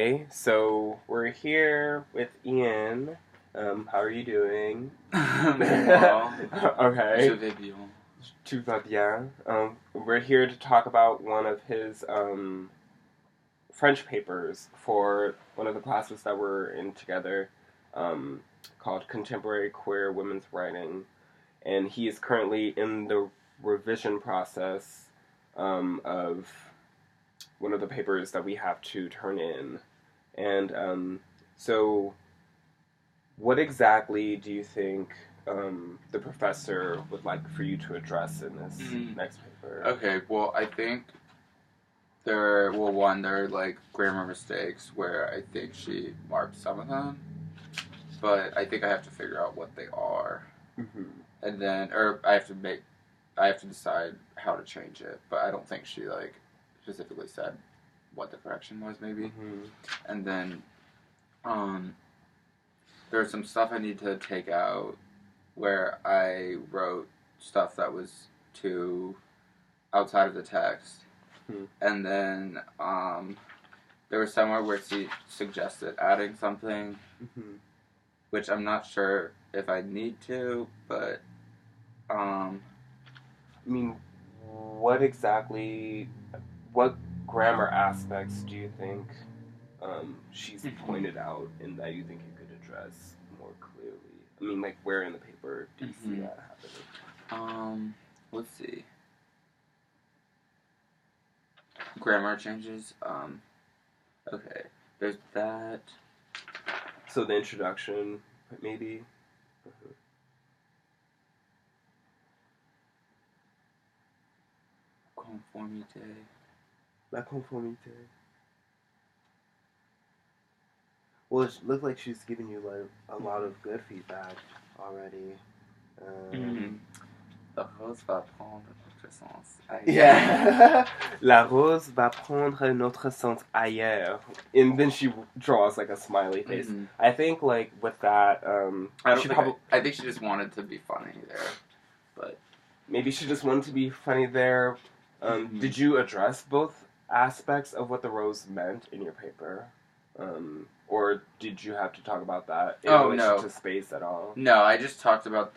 Hey, so we're here with Ian. How are you doing? Wow. Je Okay. vais bien. Tout va bien. We're here to talk about one of his French papers for one of the classes that we're in together, um, called Contemporary Queer Women's Writing. And he is currently in the revision process of one of the papers that we have to turn in. And so, what exactly do you think the professor would like for you to address in this next paper? Okay, well, I think there are like grammar mistakes where I think she marked some of them, but I think I have to figure out what they are, Mm-hmm. and then, I have to decide how to change it, but I don't think she, like, specifically said what the correction was, maybe, Mm-hmm. and then, um, there's some stuff I need to take out where I wrote stuff that was too outside of the text. Hmm. And then there was somewhere where she suggested adding something, Mm-hmm. which I'm not sure if I need to, but I mean, what exactly, what grammar aspects do you think she's pointed out and that you think you could address more clearly? I mean, like, where in the paper do you see that happening? Let's see. Grammar changes. Okay. There's that. So the introduction, maybe. Conformité. La conformité. Well, it looks like she's giving you like a lot of good feedback already. La rose va prendre notre sens. Yeah. La rose va prendre notre sens ailleurs. And then she draws like a smiley face. Mm-hmm. I think like with that, I think she just wanted to be funny there, but maybe she just wanted to be funny there. Did you address both aspects of what the rose meant in your paper? Or did you have to talk about that in relation to space at all? No, I just talked about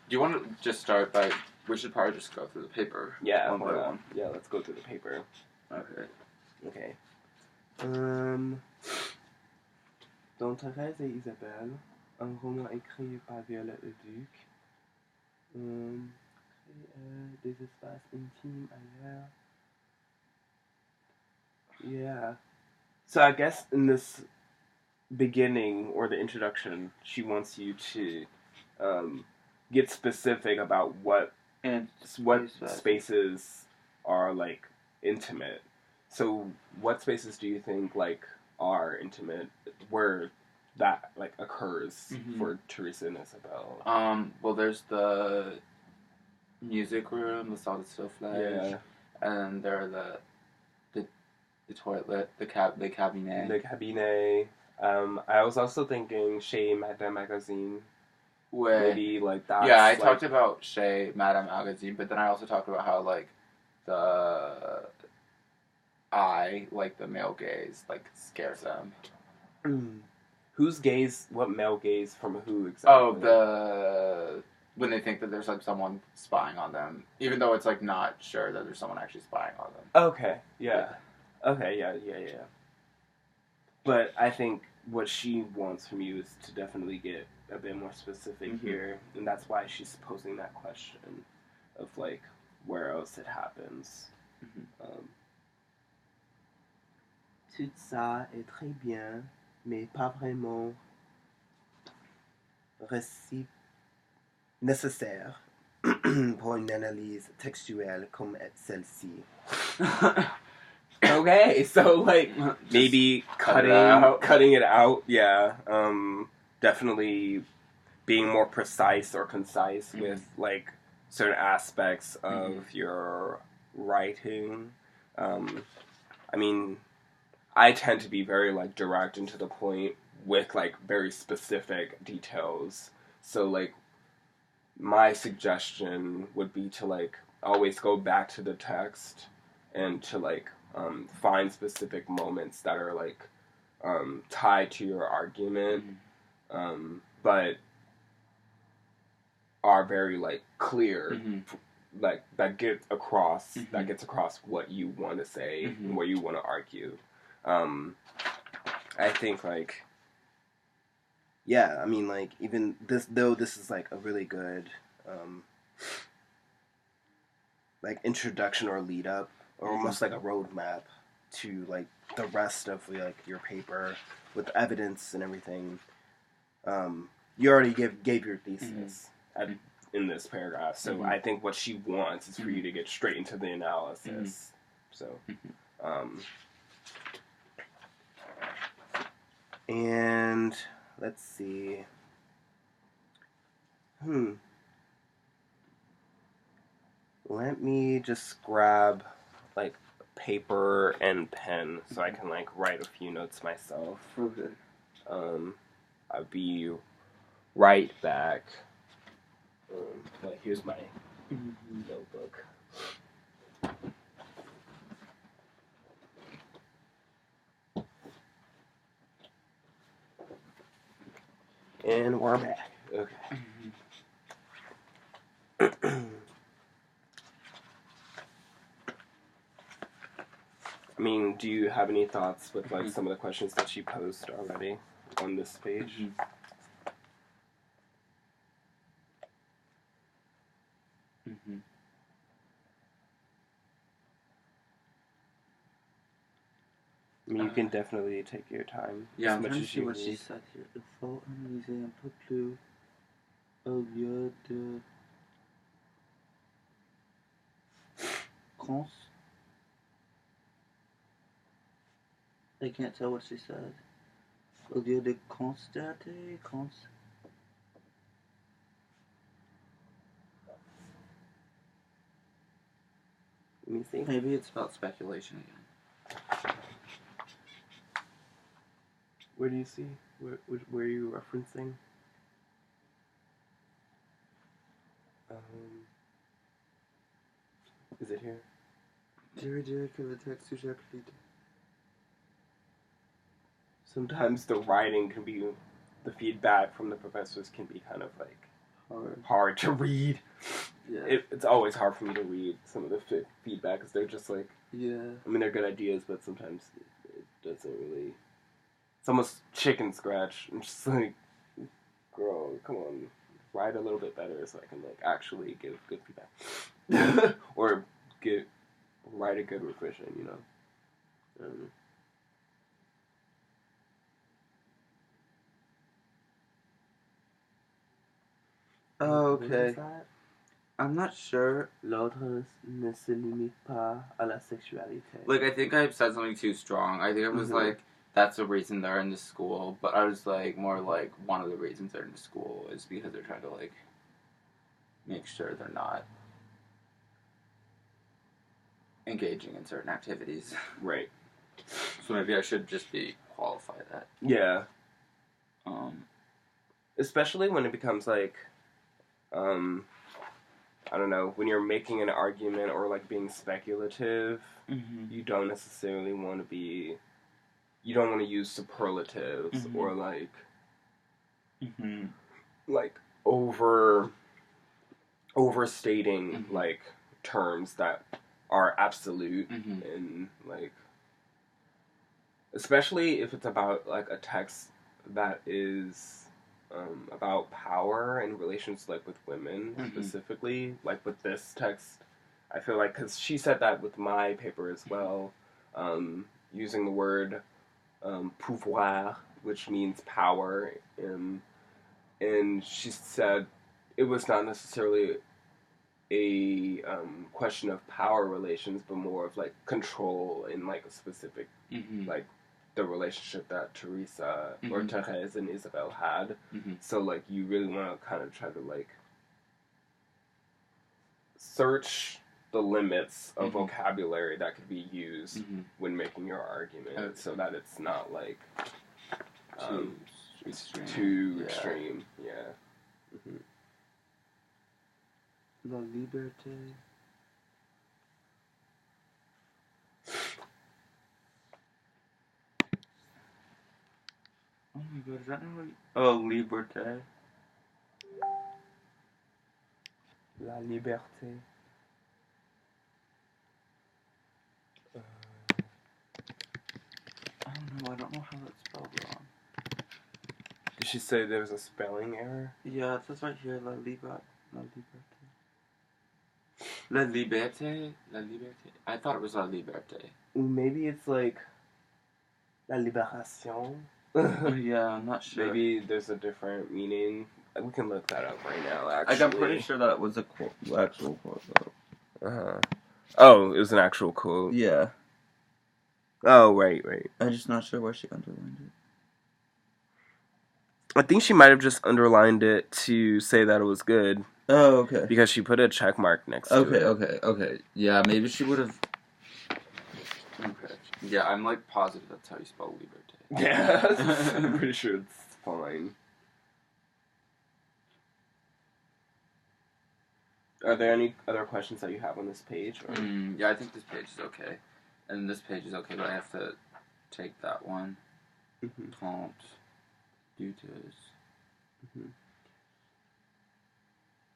do you want to just start by, we should probably just go through the paper. Yeah, one by one. Yeah, let's go through the paper. Okay. Dans Thérèse et Isabelle, un roman écrit par Violette Leduc. Des espaces intimes ailleurs. Yeah. So I guess in this beginning or the introduction, she wants you to get specific about what spaces are like intimate. So what spaces do you think like are intimate where that like occurs for Teresa and Isabel? Well, there's the music room, the salle de soufflage, Yeah. and there are the toilet, the cabinet. The cabinet. I was also thinking Chez Madame Magazine. Maybe like that. Yeah, I talked about Chez Madame Magazine, but then I also talked about how like the like the male gaze, like scares them. Whose gaze? What male gaze from who exactly? Oh, when they think that there's like someone spying on them, even though it's like not sure that there's someone actually spying on them. Okay, yeah. Okay, yeah. But I think what she wants from you is to definitely get a bit more specific here, and that's why she's posing that question of like where else it happens. Tout ça est très bien, mais pas vraiment nécessaire pour une analyse textuelle comme celle-ci. Okay, so like maybe cutting it out, yeah. Definitely being more precise or concise with like certain aspects of your writing. I mean, I tend to be very like direct and to the point with like very specific details. So like my suggestion would be to like always go back to the text and to like find specific moments that are like tied to your argument, but are very like clear, like that gets across what you want to say and what you want to argue. I think like, yeah, I mean like even this is like a really good like introduction or lead up or almost like a roadmap to like the rest of like your paper with evidence and everything. You already gave your thesis in this paragraph, so I think what she wants is for you to get straight into the analysis. So, and let's see. Let me just grab like paper and pen so I can like write a few notes myself. Okay. I'll be right back. Like here's my notebook. And we're back. Okay. I mean, do you have any thoughts with like some of the questions that she posed already on this page? I mean, you can definitely take your time. Yeah, I'm trying to see what she said here. Il faut analyser un peu plus au lieu de cons. I can't tell what she said. Au lieu de constater, Let me see. Maybe it's about speculation again. Where do you see? Where are you referencing? Is it here? Sometimes the writing can be, the feedback from the professors can be kind of like hard to read. Yeah. It's always hard for me to read some of the feedback because they're just like, I mean, they're good ideas, but sometimes it doesn't really. It's almost chicken scratch. I'm just like, girl, come on, write a little bit better so I can like actually give good feedback, or write a good revision, you know. Okay. I'm not sure. L'autre ne se limite pas à la sexualité. Like, I think I said something too strong. I think it was like, that's the reason they're in the school. But I was like, more like, one of the reasons they're in the school is because they're trying to, like, make sure they're not engaging in certain activities. Right. So maybe I should just qualify that. Yeah. Especially when it becomes like, I don't know, when you're making an argument or like being speculative, you don't necessarily want to be, you don't want to use superlatives or like, like overstating like terms that are absolute and like, especially if it's about like a text that is about power and relations like with women specifically, like with this text, I feel like, because she said that with my paper as well, using the word pouvoir, which means power, and she said it was not necessarily a question of power relations, but more of like control in like a specific like the relationship that Teresa or Therese and Isabel had. So like you really want to kind of try to like search the limits of vocabulary that could be used when making your argument, so that it's not like too extreme. Yeah. La liberté. my god, is that not oh, liberté? La liberté. I don't know how that's spelled wrong. Did she say there was a spelling error? Yeah, it says right here, la liberté. La liberté? La liberté? I thought it was la liberté. Maybe it's like la libération. Yeah, I'm not sure. Maybe there's a different meaning. We can look that up right now, Like, actually. I'm pretty sure that was a quote, actual quote, though. Uh-huh. Oh, it was an actual quote. Yeah. Oh, right. I'm just not sure where she underlined it. I think she might have just underlined it to say that it was good. Oh, okay. Because she put a check mark next to it. Okay. Yeah, maybe she would have... Okay. Yeah, I'm, like, positive that's how you spell liberté. Yeah, I'm pretty sure it's fine. Are there any other questions that you have on this page? Or? Yeah, I think this page is okay. And this page is okay, but I have to take that one. Trente. Dutes.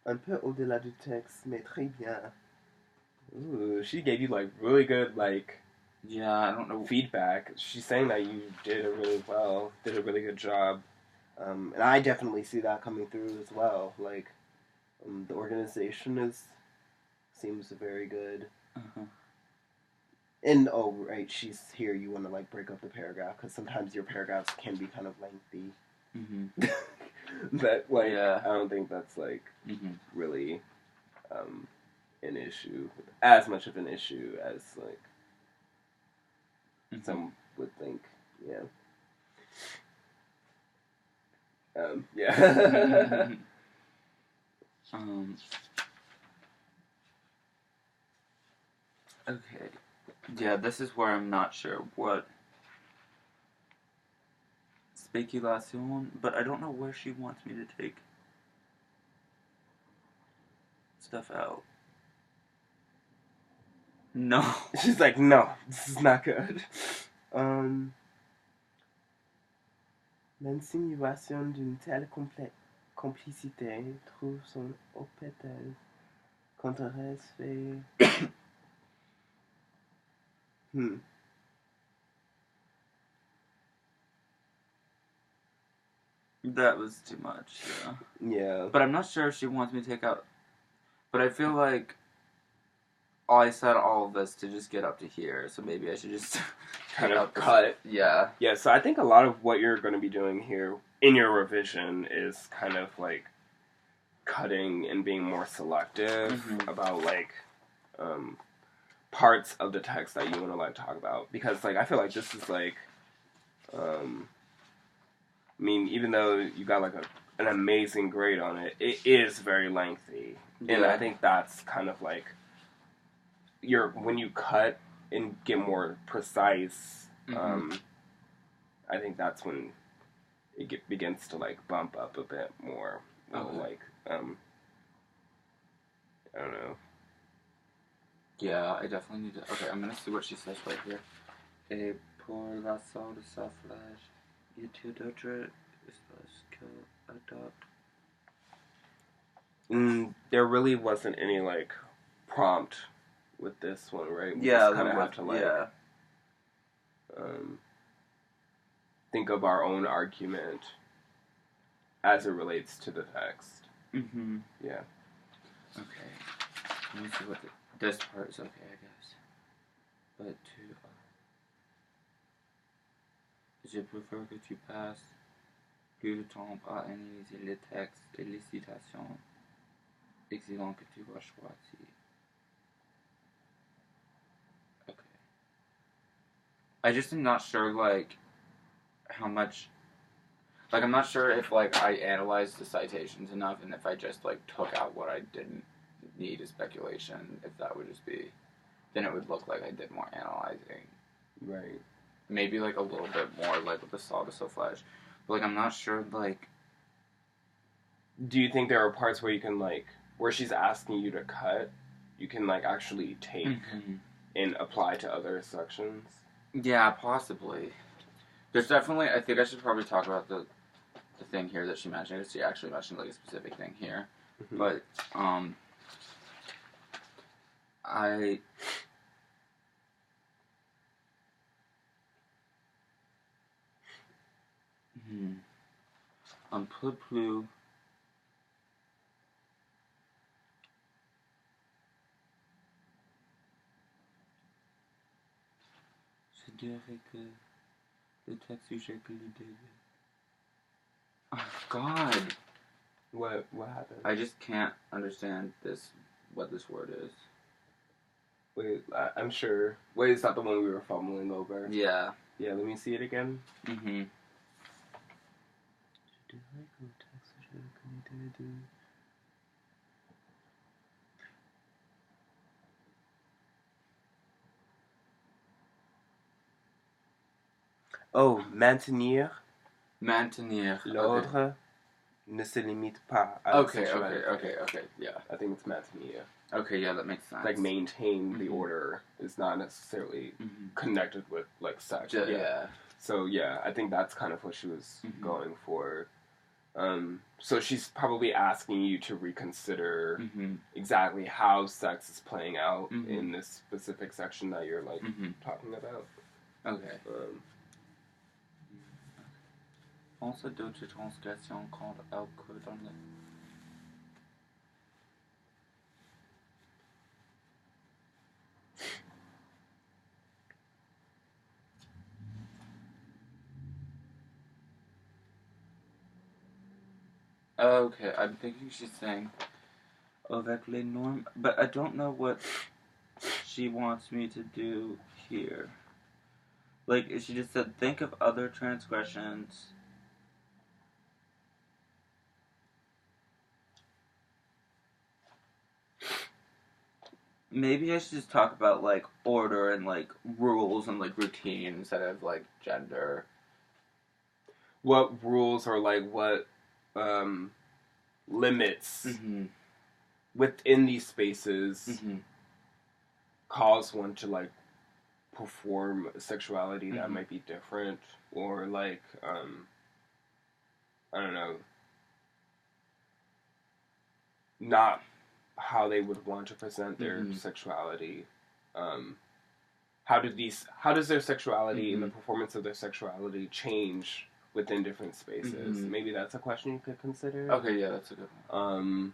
Un peu au-delà du texte, mais très bien. Ooh, she gave you, like, really good, like... Yeah, I don't know. Feedback. She's saying that you did a really good job. And I definitely see that coming through as well. Like, the organization seems very good. And, oh, right, she's here. You want to, like, break up the paragraph, because sometimes your paragraphs can be kind of lengthy. But, like, I don't think that's, like, really an issue. As much of an issue as, like, some would think. Yeah. Yeah. Okay. Yeah, this is where I'm not sure what speculation, but I don't know where she wants me to take stuff out. No. She's like, no, this is not good. L'insinuation d'une telle complicité trouve son hôpital quand un reste fait... That was too much, yeah. Yeah. But I'm not sure if she wants me to take out... But I feel like I said all of this to just get up to here, so maybe I should just kind of cut. Yeah. Yeah, so I think a lot of what you're going to be doing here in your revision is kind of like cutting and being more selective about like parts of the text that you want to like talk about, because like I feel like this is like I mean, even though you got like an amazing grade on it, it is very lengthy. And I think that's kind of like when you cut and get more precise, I think that's when it begins to like bump up a bit more. Like I don't know. Yeah, I definitely need to. Okay, I'm gonna see what she says right here. Et pour la salle de soufflage, y a-t-il d'autres espaces qu'elle adopte? There really wasn't any like prompt with this one, right? We Yeah, just kind of have to like think of our own argument as it relates to the text. Yeah. Okay. Let me see what this part is okay, I guess. But je préfère que tu passes plus de temps à analyser les textes et les citations excellents que tu vas choisir. Okay. I just am not sure, like, how much... Like, I'm not sure if, like, I analyzed the citations enough, and if I just, like, took out what I didn't need as speculation, if that would just be... Then it would look like I did more analyzing. Right. Maybe, like, a little bit more, like, with the salle de soufflage. But, like, I'm not sure, like... Do you think there are parts where you can, like... Where she's asking you to cut, you can, like, actually take and apply to other sections? Yeah, possibly. There's definitely, I think I should probably talk about the thing here that she mentioned, because she actually mentioned, like, a specific thing here. Mm-hmm. But, I... Un peu plus... Je dirais que le texte sujet que l'idée... Oh, God! What happened? I just can't understand what this word is. Wait, I'm sure. Wait, is that the one we were fumbling over? Yeah. Yeah, let me see it again. Mm-hmm. Oh, maintenir. Maintenir. L'ordre ne se limite pas à la sexualité. Okay, yeah. I think it's maintenir. Okay, yeah, that makes sense. Like, maintain the order is not necessarily connected with, like, sex. Yeah. So, yeah, I think that's kind of what she was going for. So she's probably asking you to reconsider exactly how sex is playing out in this specific section that you're, like, talking about. Okay. Also, d'autres transgressions quand elle court dans le... Okay, I'm thinking she's saying avec les normes, but I don't know what she wants me to do here. Like, she just said, think of other transgressions. Maybe I should just talk about, like, order and, like, rules and, like, routine instead of, like, gender. What rules or, like, what limits within these spaces cause one to, like, perform a sexuality that might be different, or, like, I don't know, not how they would want to present their sexuality. How does their sexuality and the performance of their sexuality change within different spaces? Maybe that's a question you could consider. Okay, yeah, that's a good one.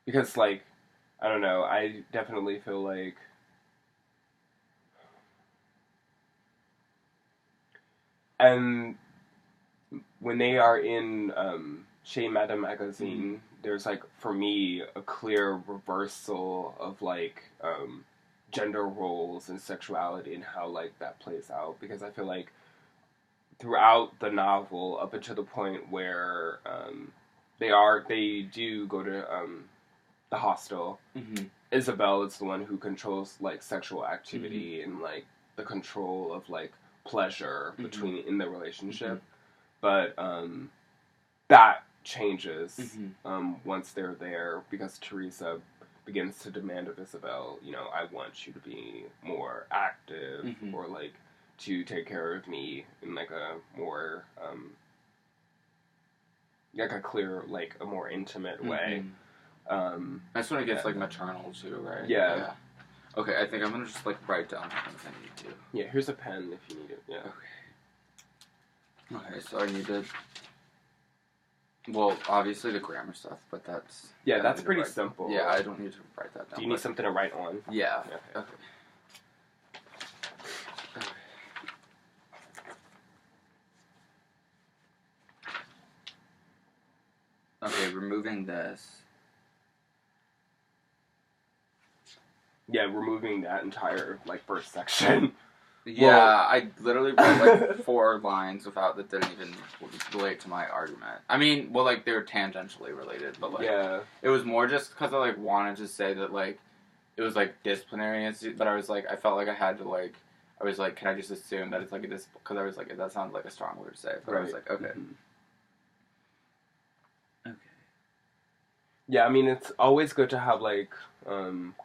Because, like, I don't know, I definitely feel like and when they are in Chez Madame magazine, there's, like, for me, a clear reversal of, like, gender roles and sexuality and how, like, that plays out. Because I feel like throughout the novel, up until the point where they do go to the hostel, Isabel is the one who controls, like, sexual activity and, like, the control of, like, pleasure in the relationship, but that changes once they're there, because Teresa begins to demand of Isabel, you know, I want you to be more active, or, like, to take care of me in, like, a more like a clear, like, a more intimate way. That's when it gets, like, maternal too, right? Yeah. Okay, I think I'm gonna just, like, write down things I need to. Yeah, here's a pen if you need it. Yeah. Okay, so I need to... Well, obviously the grammar stuff, but that's... Yeah, that's pretty simple. Yeah, I don't need to write that down. Do you need something to write on? Yeah. Okay. Okay, removing this. Yeah, removing that entire, like, first section. Yeah, well, I literally wrote, like, 4 lines that didn't even relate to my argument. I mean, well, like, they were tangentially related, but, like, it was more just because I, like, wanted to say that, like, it was, like, disciplinary, but I was, like, I felt like I had to, like, I was, like, can I just assume that it's, like, because I was, like, that sounds like a strong word to say, but I was, like, okay. Okay. Yeah, I mean, it's always good to have, like,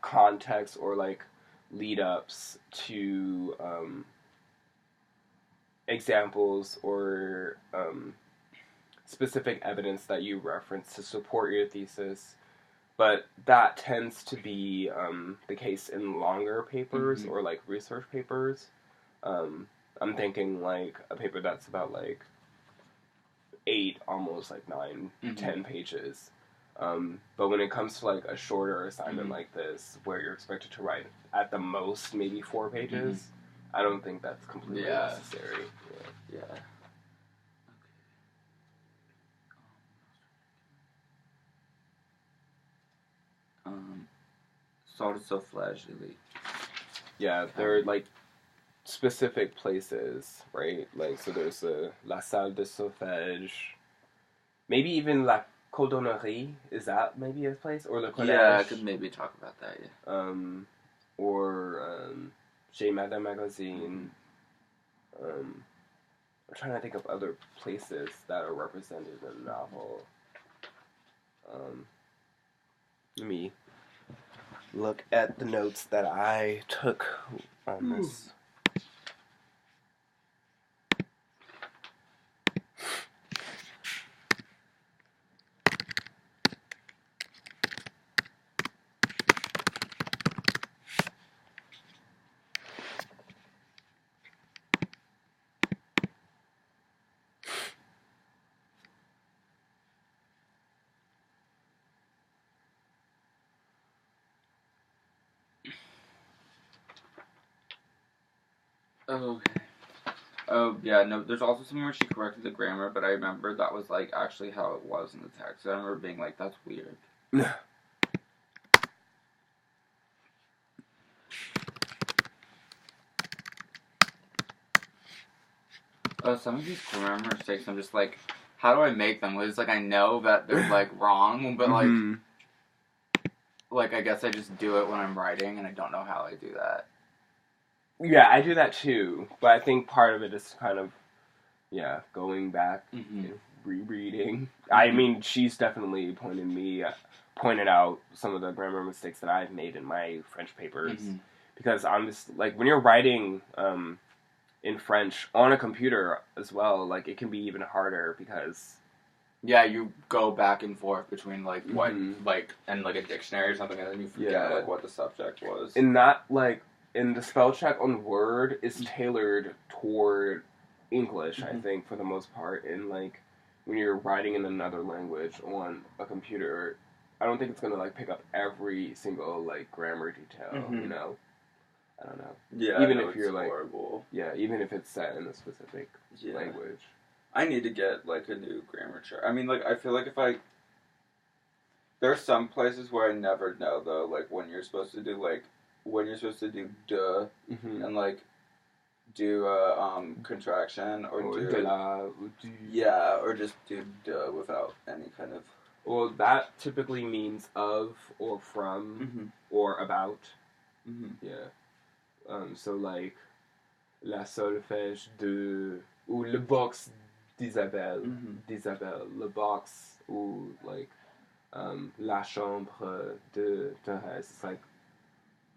context or, like, lead-ups to examples or specific evidence that you reference to support your thesis, but that tends to be the case in longer papers or like research papers. I'm thinking like a paper that's about like 8, almost like 9, 10 pages. But when it comes to like a shorter assignment like this, where you're expected to write at the most maybe 4 pages, I don't think that's completely necessary. Yeah. Salle de Soufflage elite. Yeah, there are like specific places, right? Like, so there's the La Salle de Soufflage, maybe even La Cordonnerie. Is that maybe a place? Or Le Collège? Yeah, I could maybe talk about that, yeah. Or Chez Madame Magazine. I'm trying to think of other places that are represented in the novel. Let me look at the notes that I took on this. Okay. Oh, yeah, no, there's also somewhere where she corrected the grammar, but I remember that was, like, actually how it was in the text. I remember being like, that's weird. Some of these grammar mistakes, I'm just like, how do I make them? It's like, I know that they're, like, wrong, but, like, I guess I just do it when I'm writing, and I don't know how I do that. Yeah, I do that too, but I think part of it is kind of, going back and rereading. I mean, she's definitely pointed out some of the grammar mistakes that I've made in my French papers, because I'm just, like, when you're writing in French on a computer as well, like, it can be even harder because... Yeah, you go back and forth between, like, what, like, and, like, a dictionary or something, and then you forget, like, what the subject was. And not, like, and the spell check on Word is tailored toward English, I think, for the most part. And, like, when you're writing in another language on a computer, I don't think it's going to, like, pick up every single, like, grammar detail, you know? I don't know. Yeah, even if you're, like, horrible. Yeah, even if it's set in a specific language. I need to get, like, a new grammar chart. I mean, like, I feel like if I... There are some places where I never know, though, like, when you're supposed to do, like, when you're supposed to do duh, and, like, do a, contraction, or do... De la, or du. Yeah, or just do duh without any kind of... Well, that typically means of, or from, or about. Yeah. So, like, la solfège de... Ou le box d'Isabelle. D'Isabelle. Le box, ou, like, la chambre de Thérèse. It's like,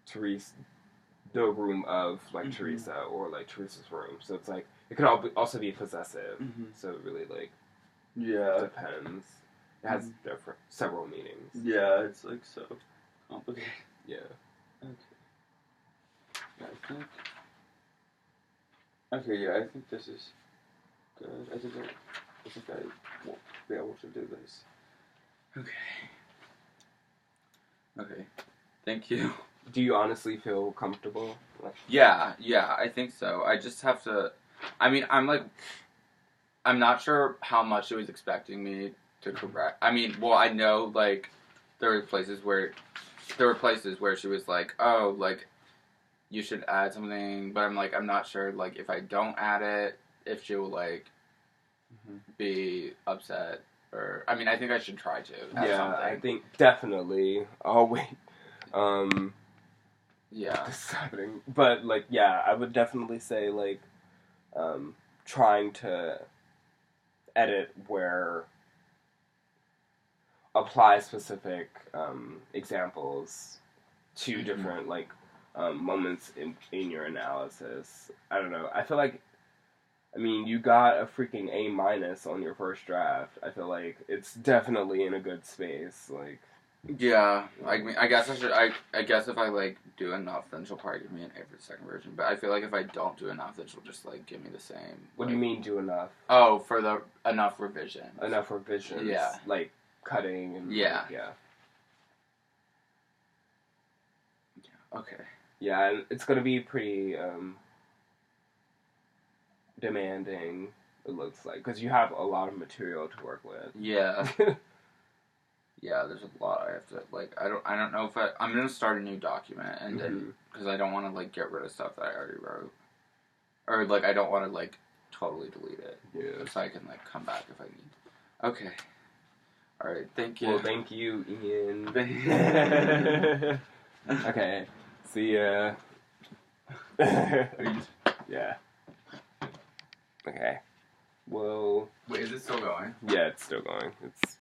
Therese, the room of, like, Teresa, or, like, Teresa's room. So it's, like, it can also be possessive. So it really, like, depends. It has several meanings. Yeah, it's, like, so complicated. Yeah. Okay. I think this is good. I think I won't be able to do this. Okay. Thank you. Do you honestly feel comfortable? Yeah, I think so. I just have to... I mean, I'm not sure how much it was expecting me to correct. I mean, well, I know, like, there were places where she was like, oh, like, you should add something, but I'm like, I'm not sure, like, if I don't add it, if she will, like, be upset, or, I mean, I think I should try to add something. I think definitely. Oh, wait. This is happening. But, like, I would definitely say, like, trying to edit where apply specific examples to different, like, moments in your analysis. I don't know. I feel like I mean, you got a freaking A- on your first draft. I feel like it's definitely in a good space. Like, Yeah, I mean, I guess I should. I guess if I like do enough, then she'll probably give me an A for the second version. But I feel like if I don't do enough, then she'll just like give me the same. what like, do you mean do enough? Oh, for the enough revision. Enough revisions. Yeah. Like cutting and Yeah. like, yeah. Okay. Yeah, and it's gonna be pretty demanding. It looks like because you have a lot of material to work with. Yeah. Yeah, there's a lot I have to like. I don't know if I'm gonna start a new document and then because I don't want to like get rid of stuff that I already wrote, or like I don't want to like totally delete it. Yeah. So I can like come back if I need. Okay. All right. Thank you. Well, thank you, Ian. Okay. See ya. Yeah. Okay. Well. Wait, is it still going? Yeah, it's still going. It's